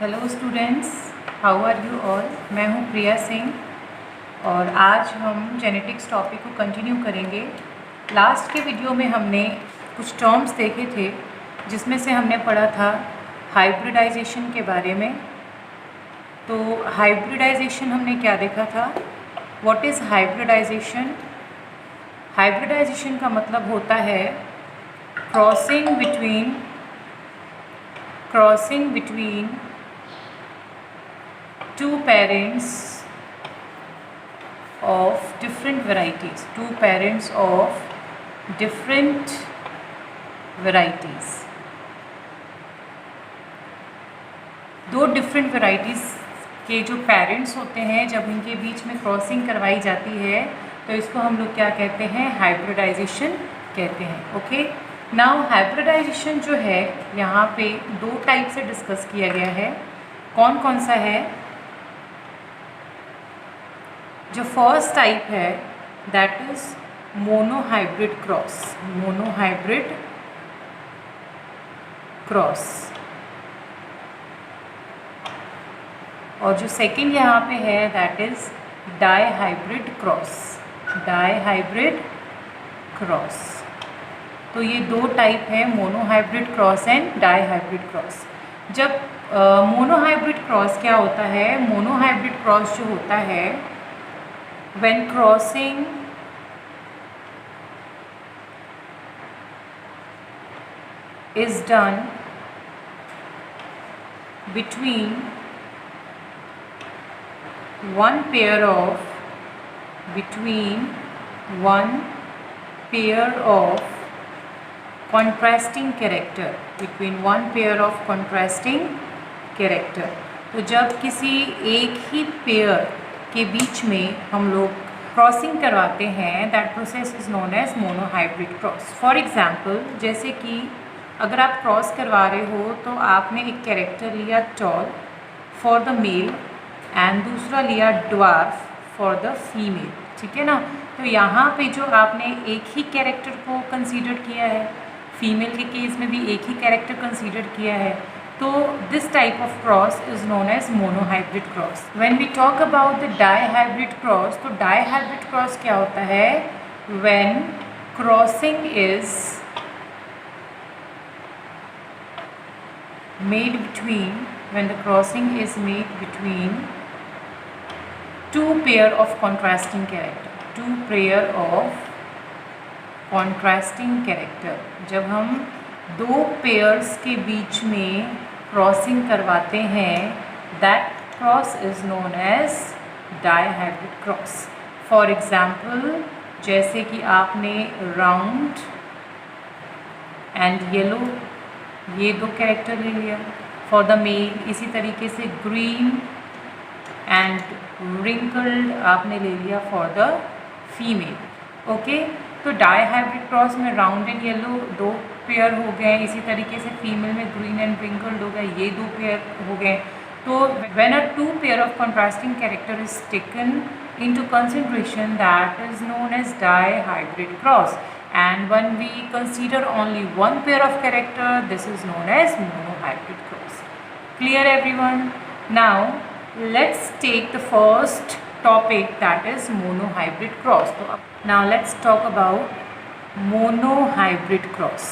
Hello students, how are you all. मैं हूँ प्रिया सिंह और आज हम जेनेटिक्स टॉपिक को कंटिन्यू करेंगे। लास्ट के वीडियो में हमने कुछ टर्म्स देखे थे जिसमें से हमने पढ़ा था हाइब्रिडाइजेशन के बारे में। तो हाइब्रिडाइजेशन हमने क्या देखा था, व्हाट इज़ हाइब्रिडाइजेशन। हाइब्रिडाइजेशन का मतलब होता है crossing between two parents of different varieties, दो डिफरेंट वैरायटीज़ के जो पेरेंट्स होते हैं, जब इनके बीच में क्रॉसिंग करवाई जाती है तो इसको हम लोग क्या कहते हैं, हाइब्रिडाइजेशन कहते हैं। ओके, नाउ हाइब्रिडाइजेशन जो है यहाँ पे दो टाइप से डिस्कस किया गया है। कौन कौन सा है? जो फर्स्ट टाइप है दैट इज़ मोनोहाइब्रिड क्रॉस, और जो सेकंड यहाँ पे है दैट इज़ डाईहाइब्रिड क्रॉस। तो ये दो टाइप है, monohybrid cross and dihybrid cross. जब मोनोहाइब्रिड क्रॉस क्या होता है, मोनोहाइब्रिड क्रॉस जो होता है when crossing is done between one pair of contrasting character, तो जब किसी एक ही पेयर के बीच में हम लोग क्रॉसिंग करवाते हैं, that process is known as monohybrid cross. For example, जैसे कि अगर आप क्रॉस करवा रहे हो तो आपने एक कैरेक्टर लिया tall for the male and दूसरा लिया ड्वार्फ फॉर द फीमेल, ठीक है ना। तो यहाँ पे जो आपने एक ही कैरेक्टर को कंसीडर किया है, फीमेल के केस में भी एक ही कैरेक्टर कंसीडर किया है, तो this type of cross is known as monohybrid cross. When we talk about the dihybrid cross, तो डाईहाइब्रिड क्रॉस क्या होता है, when crossing is made between two pair of contrasting character, जब हम दो पेयर्स के बीच में क्रॉसिंग करवाते हैं, that cross is known as dihybrid cross. For example, जैसे कि आपने राउंड एंड येलो ये दो कैरेक्टर ले लिया फॉर द मेल, इसी तरीके से ग्रीन एंड रिंकल्ड आपने ले लिया फॉर द फीमेल। ओके, तो डाईहाइब्रिड क्रॉस में राउंड एंड येलो दो पेयर हो गए, इसी तरीके से फीमेल में ग्रीन एंड रिंकल्ड हो गए, ये दो पेयर हो गए। तो when a two pair of contrasting character is taken into consideration, that is known as dihybrid cross, and when we consider only one pair of character, this is known as monohybrid cross. Clear everyone? Now let's take the first topic, that is monohybrid cross. So now let's talk about monohybrid cross.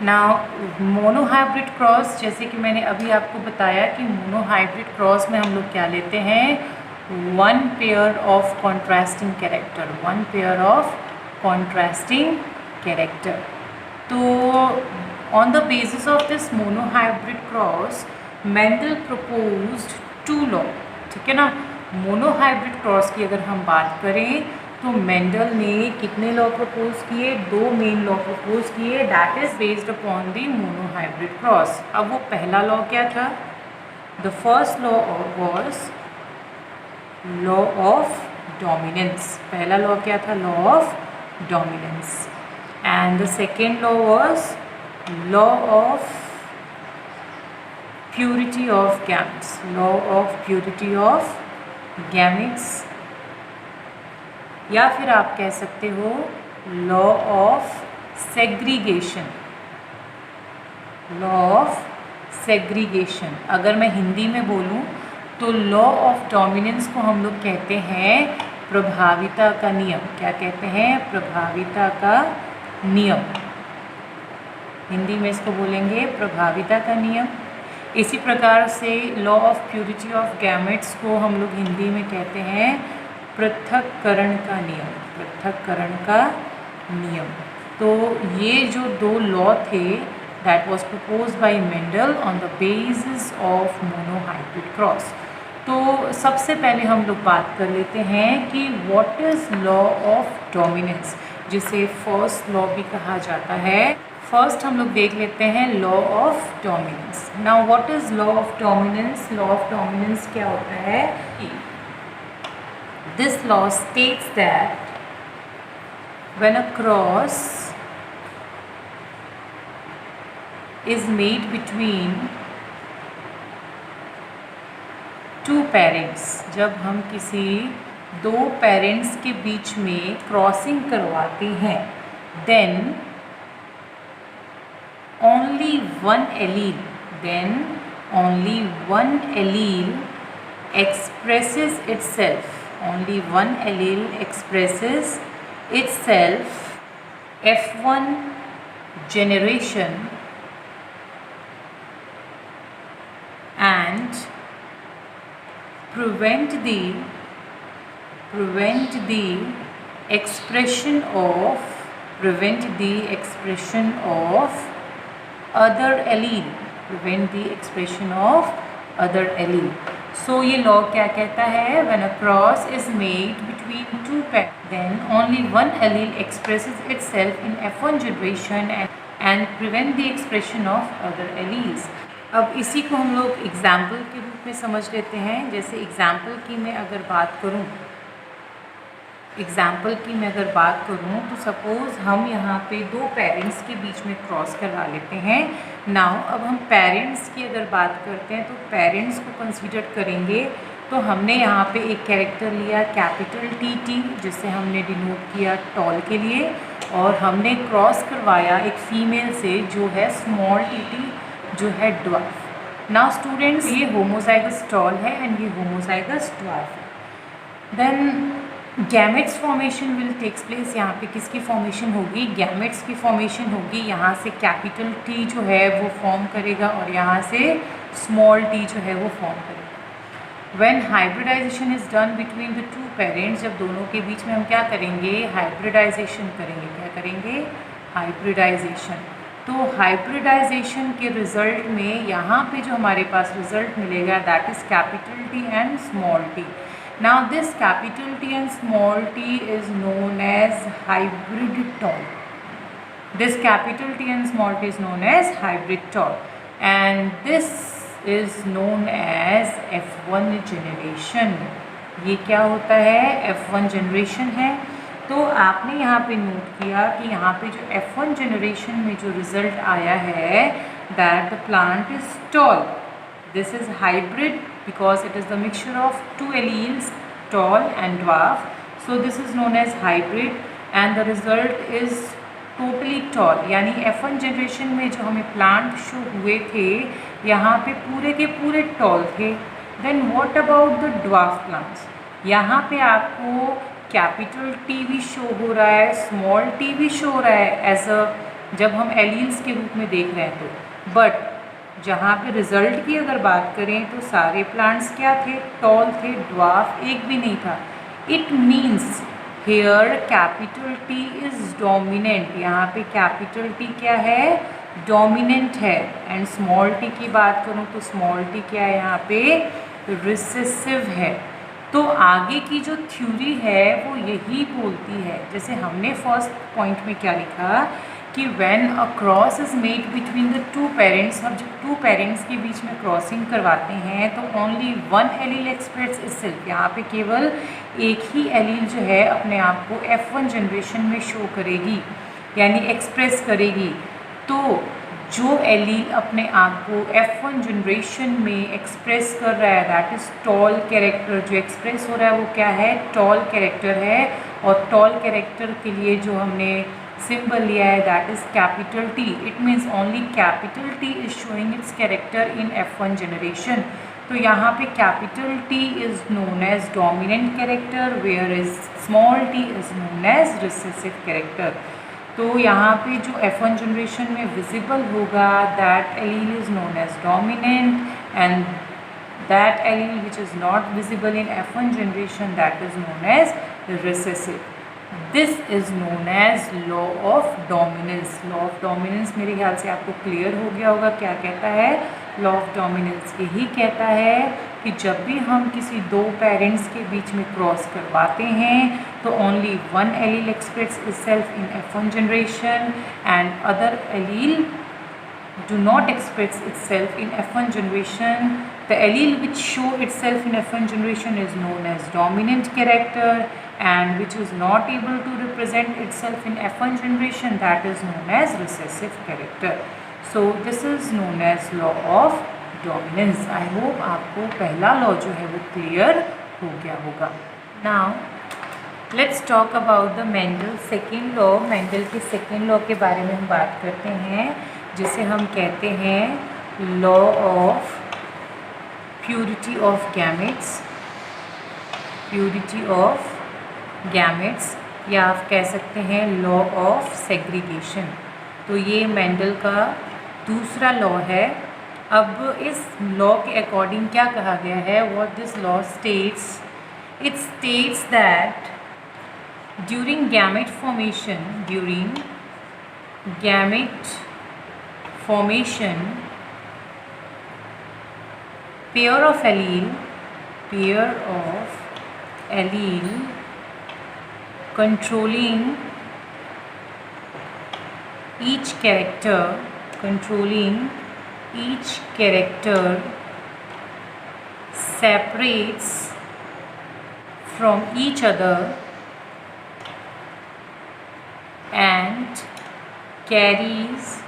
Now monohybrid cross, जैसे कि मैंने अभी आपको बताया कि monohybrid cross में हम लोग क्या लेते हैं, one pair of contrasting character. तो on the basis of this monohybrid cross, Mendel proposed two law, ठीक है ना। मोनोहाइब्रिड क्रॉस की अगर हम बात करें तो मेंडल ने कितने लॉ प्रपोज किए, दो मेन लॉ प्रपोज किए, that is based upon the monohybrid cross. अब वो पहला लॉ क्या था, the first law was law of dominance. पहला लॉ क्या था, law of dominance, and the second law was law of purity of gametes, या फिर आप कह सकते हो law of segregation law of segregation. अगर मैं हिंदी में बोलूँ तो लॉ ऑफ डोमिनेंस को हम लोग कहते हैं प्रभाविता का नियम। क्या कहते हैं? प्रभाविता का नियम। हिंदी में इसको बोलेंगे प्रभाविता का नियम। इसी प्रकार से law of purity of gametes को हम लोग हिंदी में कहते हैं पृथक्करण का नियम। पृथक्करण का नियम। तो ये जो दो लॉ थे that was proposed by Mendel on the basis of monohybrid cross. तो सबसे पहले हम लोग बात कर लेते हैं कि what is law of dominance, जिसे फर्स्ट लॉ भी कहा जाता है। फर्स्ट हम लोग देख लेते हैं law of dominance. Now what is law of dominance? Law of dominance क्या होता है? This law states that when a cross is made between two parents, जब हम किसी दो पेरेंट्स के बीच में क्रॉसिंग करवाते हैं, then only one allele expresses itself. Only one allele expresses itself F1 generation and prevent the expression of other allele. Prevent the expression of other allele. So ये law क्या कहता है? When a cross is made between two parents, then only one allele expresses itself in F1 generation and prevent the expression of other alleles. अब इसी को हम लोग example के रूप में समझ लेते हैं। जैसे एग्जाम्पल की मैं अगर बात करूँ तो सपोज़ हम यहाँ पे दो पेरेंट्स के बीच में क्रॉस करवा लेते हैं। नाउ अब हम पेरेंट्स की अगर बात करते हैं तो पेरेंट्स को कंसीडर करेंगे। तो हमने यहाँ पे एक कैरेक्टर लिया कैपिटल टी, जिसे हमने डिनोट किया टॉल के लिए, और हमने क्रॉस करवाया एक फीमेल से जो है स्मॉल टी, जो है ड्वार्फ। नाउ स्टूडेंट्स, ये होमोजाइगस टॉल है एंड ये होमोजाइगस ड्वार्फ है। Then gametes formation will takes place. यहाँ पे किसकी फॉर्मेशन होगी? गैमेट्स की फॉर्मेशन होगी। यहाँ से कैपिटल टी जो है वो फॉर्म करेगा और यहाँ से स्मॉल टी जो है वो फॉर्म करेगा। When hybridization is done between the two parents, जब दोनों के बीच में हम क्या करेंगे? हाइब्रिडाइजेशन करेंगे। क्या करेंगे? हाइब्रिडाइजेशन। तो हाइब्रिडाइजेशन के रिजल्ट में यहाँ पे जो हमारे पास रिजल्ट मिलेगा that is capital T and small T. Now this capital T and small t is known as hybrid tall. This capital T and small t is known as hybrid tall, and this is known as F1 generation. ये क्या होता है? F1 generation है। तो आपने यहाँ पे note किया कि यहाँ पे जो F1 generation में जो रिजल्ट आया है that the plant is tall. This is hybrid because it is the mixture of two alleles, tall and dwarf. So this is known as hybrid and the result is totally tall. यानी F1 generation में जो हमें plant show हुए थे यहाँ पे पूरे के पूरे टॉल थे। Then what about the dwarf plants? यहाँ पे आपको कैपिटल टी भी शो हो रहा है, स्मॉल टी भी शो हो रहा है एज अ, जब हम एलील्स के रूप में देख रहे हैं तो। बट जहाँ पे रिज़ल्ट की अगर बात करें तो सारे प्लांट्स क्या थे? टॉल थे, ड्वार्फ एक भी नहीं था। It means here capital T is dominant. यहाँ पे कैपिटल टी क्या है? डोमिनेंट है। एंड स्मॉल टी की बात करूँ तो स्मॉल टी क्या है? यहाँ पे रिसेसिव है। तो आगे की जो थ्योरी है वो यही बोलती है, जैसे हमने फर्स्ट पॉइंट में क्या लिखा कि when a cross is made between the two parents, अब जब टू पेरेंट्स के बीच में क्रॉसिंग करवाते हैं तो only one allele express itself, यहाँ पे केवल एक ही एलील जो है अपने आप को F1 जनरेशन में शो करेगी, यानी एक्सप्रेस करेगी। तो जो एलील अपने आप को F1 जनरेशन में एक्सप्रेस कर रहा है दैट इज़ टॉल कैरेक्टर। जो एक्सप्रेस हो रहा है वो क्या है? टॉल कैरेक्टर है। और टॉल कैरेक्टर के लिए जो हमने सिंबल लिया है that is capital T. It means only capital T is showing its character in F1 generation. तो यहाँ पे capital T is known as dominant character where is small T is known as recessive character. तो यहाँ पे जो F1 generation में visible होगा that allele is known as dominant and that allele which is not visible in F1 generation that is known as recessive. This is known as law of dominance. Law of dominance मेरे ख्याल से आपको clear हो गया होगा क्या कहता है. लॉ ऑफ डोमिनेंस यही कहता है कि जब भी हम किसी दो पेरेंट्स के बीच में क्रॉस करवाते हैं तो only one allele express itself in F1 generation and other allele do not express itself in F1 generation. The allele which show itself in F1 generation is known as dominant character and which is not able to represent itself in F1 generation that is known as recessive character. So this is known as law of dominance. I hope आपको पहला law जो है वो clear हो गया होगा. Now let's talk about the Mendel second law. Mendel के second law के बारे में हम बात करते हैं जिसे हम कहते हैं law of purity of gametes. Purity of gametes या आप कह सकते हैं लॉ ऑफ सेग्रीगेशन. तो ये मेंडल का दूसरा लॉ है. अब इस लॉ के अकॉर्डिंग क्या कहा गया है, what this law states, it states that during gamete formation pair of allele controlling each character separates from each other and carries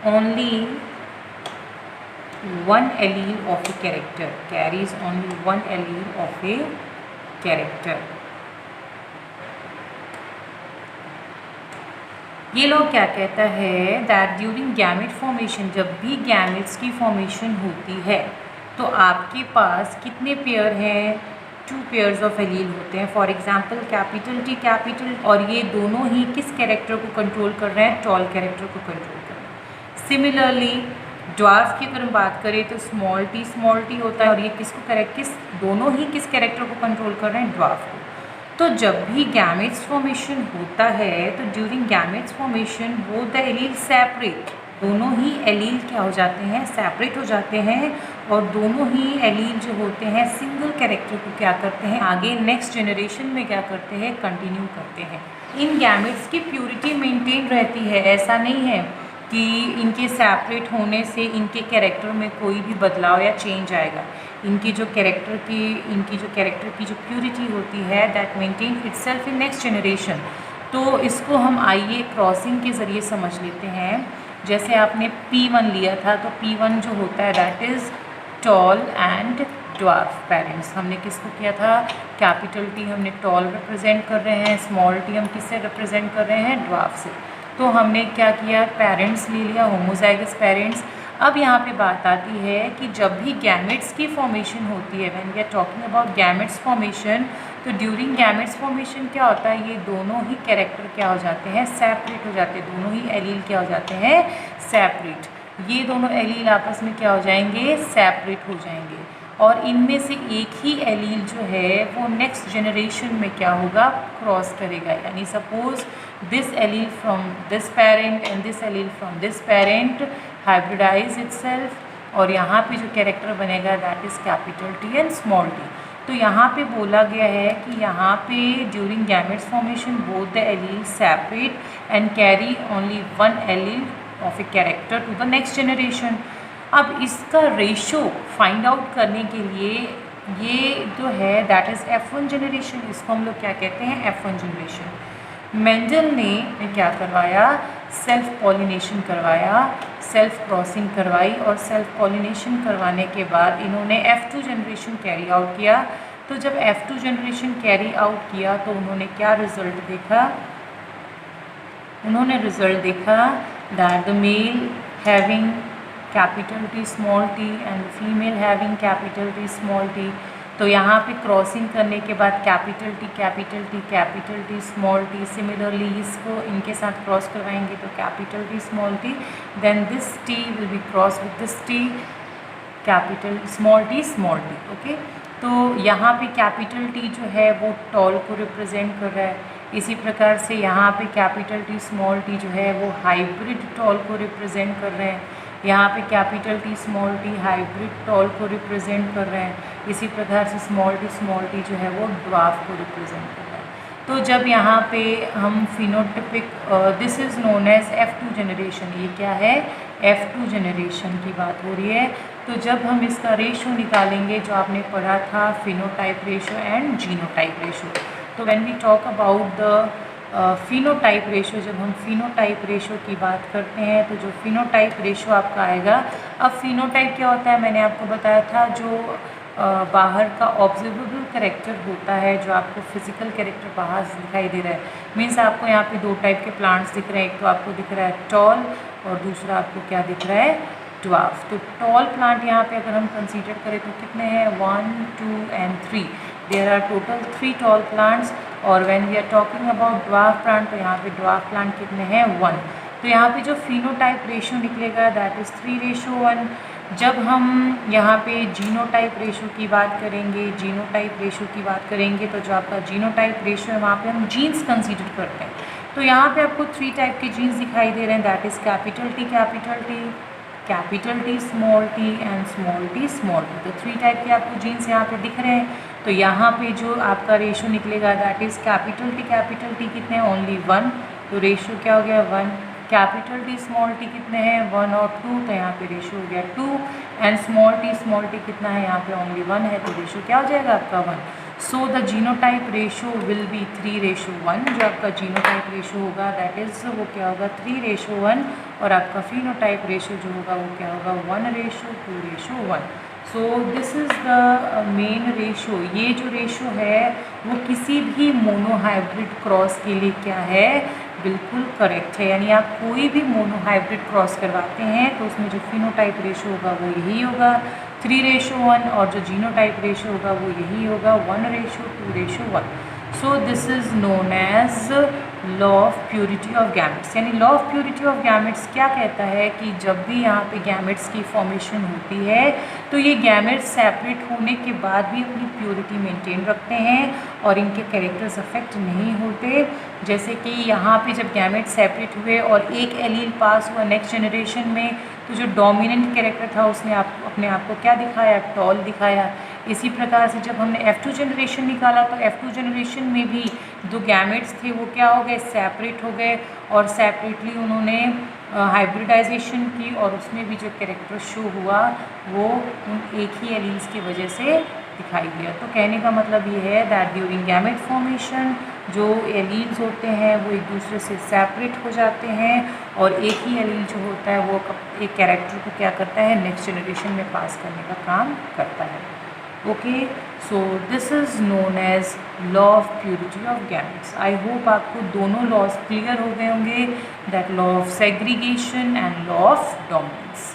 only one allele of a character. ये लोग क्या कहता है दैट ड्यूरिंग गैमेट फॉर्मेशन, जब भी gametes की formation होती है तो आपके पास कितने पेयर हैं, 2 पेयर्स ऑफ एलील होते हैं. For example capital T capital, और ये दोनों ही किस कैरेक्टर को कंट्रोल कर रहे हैं, टॉल कैरेक्टर को कंट्रोल कर रहे हैं. सिमिलरली ड्वार्फ की अगर हम बात करें तो स्मॉल टी होता है और ये दोनों ही किस कैरेक्टर को कंट्रोल कर रहे हैं, ड्वार्फ को. तो जब भी गैमेट्स फॉर्मेशन होता है तो during gametes formation both the allele separate, दोनों ही एलील क्या हो जाते हैं, सेपरेट हो जाते हैं और दोनों ही एलील जो होते हैं सिंगल कैरेक्टर को क्या करते हैं, आगे नेक्स्ट जनरेशन में क्या करते हैं, कंटिन्यू करते हैं. इन गैमेट्स की प्योरिटी मेंटेन रहती है. ऐसा नहीं है कि इनके सेपरेट होने से इनके कैरेक्टर में कोई भी बदलाव या चेंज आएगा. इनकी जो कैरेक्टर की जो प्योरिटी होती है that maintain itself in next generation. तो इसको हम आइए क्रॉसिंग के ज़रिए समझ लेते हैं. जैसे आपने P1 लिया था तो P1 जो होता है that is tall and dwarf parents. हमने किसको किया था, कैपिटल T हमने टॉल रिप्रेजेंट कर रहे हैं, स्मॉल t हम किससे रिप्रेजेंट कर रहे हैं, ड्वार्फ से. तो हमने क्या किया, पेरेंट्स ले लिया, होमोजाइगस पेरेंट्स. अब यहाँ पे बात आती है कि जब भी गैमेट्स की फॉर्मेशन होती है, when we are talking about gametes formation, तो ड्यूरिंग गैमेट्स फॉर्मेशन क्या होता है, ये दोनों ही कैरेक्टर क्या हो जाते हैं, सेपरेट हो जाते हैं. दोनों ही एलील क्या हो जाते हैं, सेपरेट. ये दोनों एलील आपस में क्या हो जाएंगे, सेपरेट हो जाएंगे. और इनमें से एक ही एलील जो है वो नेक्स्ट जनरेशन में क्या होगा, क्रॉस करेगा. यानी suppose this allele from this parent and this allele from this parent hybridize itself, और यहाँ पे जो कैरेक्टर बनेगा that is capital T and small t. तो यहाँ पे बोला गया है कि यहाँ पे during gametes formation both the allele separate and carry only one allele of a character to the next generation. अब इसका रेशो फाइंड आउट करने के लिए ये जो है दैट इज़ F1 जनरेशन, इसको हम लोग क्या कहते हैं, F1 जनरेशन. मेंडल ने क्या करवाया, सेल्फ पॉलिनेशन करवाया, सेल्फ क्रॉसिंग करवाई, और सेल्फ पॉलिनेशन करवाने के बाद इन्होंने F2 जनरेशन कैरी आउट किया. तो जब F2 जनरेशन कैरी आउट किया तो उन्होंने क्या रिज़ल्ट देखा, उन्होंने रिजल्ट देखा that the male having capital T small T and female having capital T small T, तो यहाँ पे क्रॉसिंग करने के बाद capital T small T, similarly इसको इनके साथ क्रॉस करवाएंगे तो capital T small T, then this T will be cross with this T capital small T, okay. तो यहाँ पे कैपिटल टी जो है वो टॉल को रिप्रेजेंट कर रहा है। इसी प्रकार से यहाँ पे कैपिटल टी स्मॉल टी जो है वो हाइब्रिड टॉल को रिप्रेजेंट कर रहे हैं। यहाँ पे capital T small T hybrid tall को रिप्रेजेंट कर रहे हैं। इसी प्रकार से स्मॉल टी जो है वो ड्वार्फ को रिप्रेजेंट कर रहा है। तो जब यहाँ पे हम phenotypic, this is known as F2 generation, ये क्या है, F2 जनरेशन की बात हो रही है। तो जब हम इसका रेशो निकालेंगे जो आपने पढ़ा था phenotype ratio and genotype ratio, तो when we talk about the phenotype ratio, जब हम फिनोटाइप रेशो की बात करते हैं तो जो फिनोटाइप रेशो आपका आएगा, अब फिनोटाइप क्या होता है मैंने आपको बताया था, जो बाहर का ऑब्जर्वेबल कैरेक्टर होता है, जो आपको फिजिकल कैरेक्टर बाहर से दिखाई दे रहा है। मीन्स आपको यहाँ पे दो टाइप के प्लांट्स दिख रहे हैं, एक तो आपको दिख रहा है टॉल और दूसरा आपको क्या दिख रहा है, ड्वार्फ। तो टॉल प्लांट यहाँ पे अगर हम कंसीडर करें तो कितने हैं, 1, 2 and 3, there are total 3 tall plants. और when we are talking about dwarf plant, तो यहाँ पे ड्वार्फ प्लांट कितने हैं, 1। तो यहाँ पे जो फिनोटाइप रेशो निकलेगा दैट इज़ 3:1। जब हम यहाँ पे जीनोटाइप रेशो की बात करेंगे, तो जो आपका जीनोटाइप रेशो है वहाँ पे हम जीन्स कंसीडर करते हैं। तो यहाँ पे आपको 3 टाइप के जीन्स दिखाई दे रहे हैं, that is capital T small T and small T. तो 3 टाइप के आपको जीन्स यहाँ पे दिख रहे हैं। तो यहाँ पे जो आपका रेशो निकलेगा दैट इज़ कैपिटल टी कितने हैं, ओनली 1, तो रेशो क्या हो गया 1। कैपिटल टी स्मॉल टी कितने हैं, 1 और 2, तो यहाँ पे रेशो हो गया 2। एंड स्मॉल टी कितना है, यहाँ पे ओनली 1 है, तो रेशो क्या हो जाएगा आपका 1। So the genotype ratio will be 3:1। जो आपका जीनोटाइप रेशो होगा दैट इज़ वो क्या होगा 3:1, और आपका फिनोटाइप रेशो जो होगा वो क्या होगा 1:2:1। So this is the main ratio. ये जो रेशो है वो किसी भी मोनोहाइब्रिड क्रॉस के लिए क्या है, बिल्कुल करेक्ट है। यानी आप कोई भी मोनोहाइब्रिड क्रॉस करवाते हैं तो उसमें जो फिनोटाइप रेशो होगा वो यही होगा 3:1, और जो जीनोटाइप रेशो होगा वो यही होगा 1:2:1। So this is known as law of purity of gametes. यानी law of purity of gametes क्या कहता है कि जब भी यहाँ पे गैमेट्स की फॉर्मेशन होती है तो ये गैमेट्स सेपरेट होने के बाद भी अपनी प्योरिटी मेंटेन रखते हैं और इनके कैरेक्टर्स अफेक्ट नहीं होते। जैसे कि यहाँ पे जब गैमेट्स सेपरेट हुए और एक एलील पास हुआ नेक्स्ट जनरेशन में, तो जो डोमिनेंट कैरेक्टर था उसने अपने आप को क्या दिखाया, टॉल दिखाया। इसी प्रकार से जब हमने F2 जनरेशन निकाला तो F2 जनरेशन में भी जो गैमेट्स थे वो क्या हो गए, सेपरेट हो गए, और सेपरेटली उन्होंने हाइब्रिडाइजेशन की, और उसमें भी जो कैरेक्टर शो हुआ वो उन एक ही एलील्स की वजह से दिखाई दिया। तो कहने का मतलब ये है दैट ड्यूरिंग गैमेट फॉर्मेशन जो एलील्स होते हैं वो एक दूसरे से सेपरेट हो जाते हैं, और एक ही एलील जो होता है वो एक कैरेक्टर को क्या करता है, नेक्स्ट जनरेशन में पास करने का काम करता है। Okay, so this is known as law of purity of gametes. I hope आपको दोनों लॉज क्लियर हो गए होंगे, that law of segregation and law of dominance.